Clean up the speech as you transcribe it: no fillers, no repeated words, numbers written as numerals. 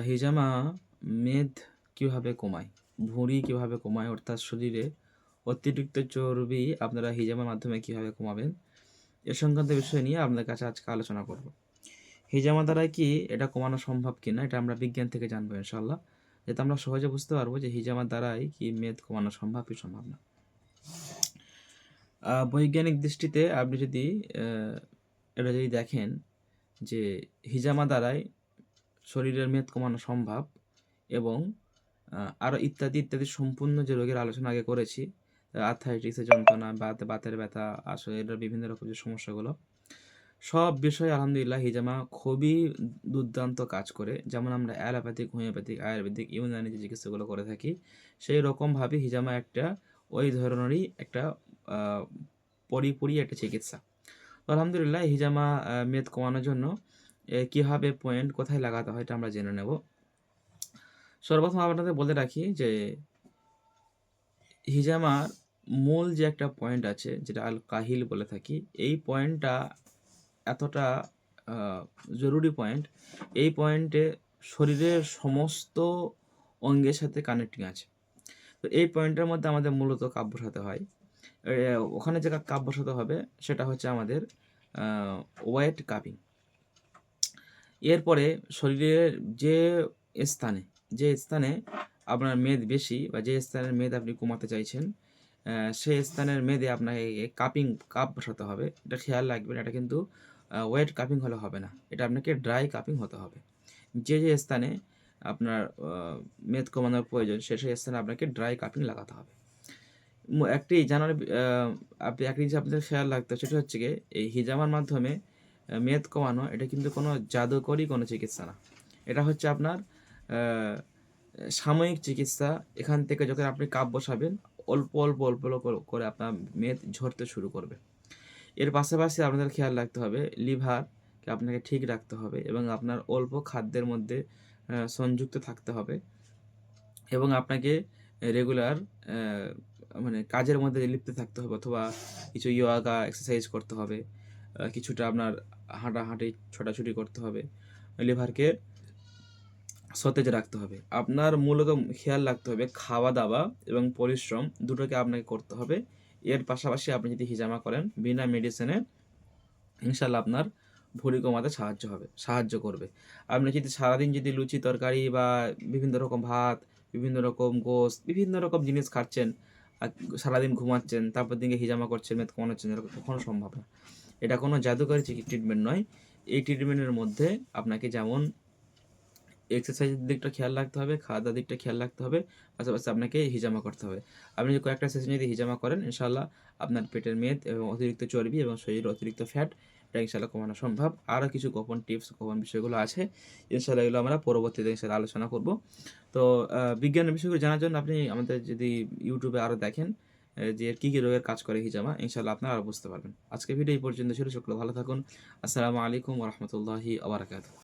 হিজামা মেদ কীভাবে কমায়, ভুঁড়ি কীভাবে কমায়, অর্থাৎ শরীরে অতিরিক্ত চর্বি আপনারা হিজামার মাধ্যমে কীভাবে কমাবেন, এ সংক্রান্ত বিষয় নিয়ে আপনাদের কাছে আজকে আলোচনা করব। হিজামা দ্বারাই কি এটা কমানো সম্ভব কিনা এটা আমরা বিজ্ঞান থেকে জানবো ইনশাআল্লাহ, যাতে আমরা সহজে বুঝতে পারবো যে হিজামার দ্বারাই কি মেদ কমানো সম্ভব কি সম্ভব না। বৈজ্ঞানিক দৃষ্টিতে আপনি যদি এটা যদি দেখেন যে হিজামা দ্বারাই শরীরের মেদ কমানো সম্ভব এবং আরও ইত্যাদি ইত্যাদি সম্পূর্ণ যে রোগের আলোচনা আগে করেছি, আর্থ্রাইটিসের যন্ত্রণা, বাতের ব্যথা, আসলে এটার বিভিন্ন রকম যে সমস্যাগুলো, সব বিষয়ে আলহামদুলিল্লাহ হিজামা খুবই দুর্দান্ত কাজ করে। যেমন আমরা অ্যালোপ্যাথিক, হোমিওপ্যাথিক, আয়ুর্বেদিক, ইউনানি যে চিকিৎসাগুলো করে থাকি, সেই রকমভাবে হিজামা একটা ওই ধরনেরই একটা পরিপূরী একটা চিকিৎসা। তো আলহামদুলিল্লাহ হিজামা মেদ কমানোর জন্য কীভাবে পয়েন্ট কোথায় লাগাতে হয় এটা আমরা জেনে নেব। সর্বপ্রথম আপনাদের বলে রাখি যে হিজামার মূল যে একটা পয়েন্ট আছে যেটা আল কাহিল বলে থাকি, এই পয়েন্টটা এতটা জরুরি পয়েন্ট, এই পয়েন্টে শরীরের সমস্ত অঙ্গের সাথে কানেক্টিং আছে। তো এই পয়েন্টের মধ্যে আমাদের মূলত কাপ বসাতে হয়। ওখানে যে কাপ বসাতে হবে সেটা হচ্ছে আমাদের ওয়েট কাপিং। এরপরে শরীরের যে স্থানে আপনার মেদ বেশি বা যে স্থানের মেদ আপনি কমাতে চাইছেন, সেই স্থানের মেদে আপনাকে কাপ বসাতে হবে। এটা খেয়াল রাখবেন, এটা কিন্তু ওয়েট কাপিং হলে হবে না, এটা আপনাকে ড্রাই কাপিং হতে হবে। যে স্থানে আপনার মেদ কমানোর প্রয়োজন সেই স্থানে আপনাকে ড্রাই কাপিং লাগাতে হবে। একটি জানার আপনি একটি জিনিস আপনাদের খেয়াল রাখতে হবে, সেটা হচ্ছে গিয়ে এই হিজামার মাধ্যমে মেদ কমানো এটা কিন্তু কোনো জাদুকরী কোনো চিকিৎসা না। এটা হচ্ছে আপনার সাময়িক চিকিৎসা। এখান থেকে যখন আপনি কাপ বসাবেন অল্প অল্প অল্প অল্প করে আপনার মেদ ঝরতে শুরু করবে। এর পাশাপাশি আপনাদের খেয়াল রাখতে হবে লিভারকে আপনাকে ঠিক রাখতে হবে এবং আপনার অল্প খাদ্যের মধ্যে সংযুক্ত থাকতে হবে এবং আপনাকে রেগুলার মানে কাজের মধ্যে লিপ্ত থাকতে হবে, অথবা কিছু যোগা এক্সারসাইজ করতে হবে, কিছুটা আপনার হাঁটাহাঁটি ছোটাছুটি করতে হবে, লিভারকে সতেজ রাখতে হবে। আপনার মূলত খেয়াল রাখতে হবে খাওয়া দাওয়া এবং পরিশ্রম দুটোকে আপনাকে করতে হবে। এর পাশাপাশি আপনি যদি হিজামা করেন বিনা মেডিসিনে, ইনশাল্লাহ আপনার ভুঁড়ি কমাতে সাহায্য করবে। আপনি যদি সারাদিন যদি লুচি তরকারি বা বিভিন্ন রকম ভাত, বিভিন্ন রকম গোশত, বিভিন্ন রকম জিনিস খাচ্ছেন, আর সারাদিন ঘুমাচ্ছেন, তারপর দিনকে হিজামা করছেন, মেদ কমানো হচ্ছে, এরকম কখনো সম্ভব না। এটা কোনো জাদুকরী ট্রিটমেন্ট নয়। এই ট্রিটমেন্টের মধ্যে আপনাকে যেমন এক্সারসাইজের দিকটা খেয়াল রাখতে হবে, খাওয়া দাওয়ার দিকটা খেয়াল রাখতে হবে, পাশাপাশি আপনাকে হিজামা করতে হবে। আপনি যদি কয়েকটা সেশন যদি হিজামা করেন, ইনশাআল্লাহ আপনার পেটের মেদ এবং অতিরিক্ত চর্বি এবং শরীরের অতিরিক্ত ফ্যাট এটা ইনশাআল্লাহ কমানো সম্ভব। আরও কিছু গোপন টিপস, গোপন বিষয়গুলো আছে, ইনশাআল্লাহ এগুলো আমরা পরবর্তীতে ইনশাআল্লাহ আলোচনা করব। তো বিজ্ঞানের বিষয়গুলো জানার জন্য আপনি আমাদের যদি ইউটিউবে আরও দেখেন যে কী কী রোগের কাজ করে হিজামা, ইনশাআল্লাহ আপনারা আরও বুঝতে পারবেন। আজকে ভিডিও এই পর্যন্ত ছিল। সকলে ভালো থাকুন। আসসালামু আলাইকুম ওয়া রাহমাতুল্লাহি ওয়া বারাকাতুহু।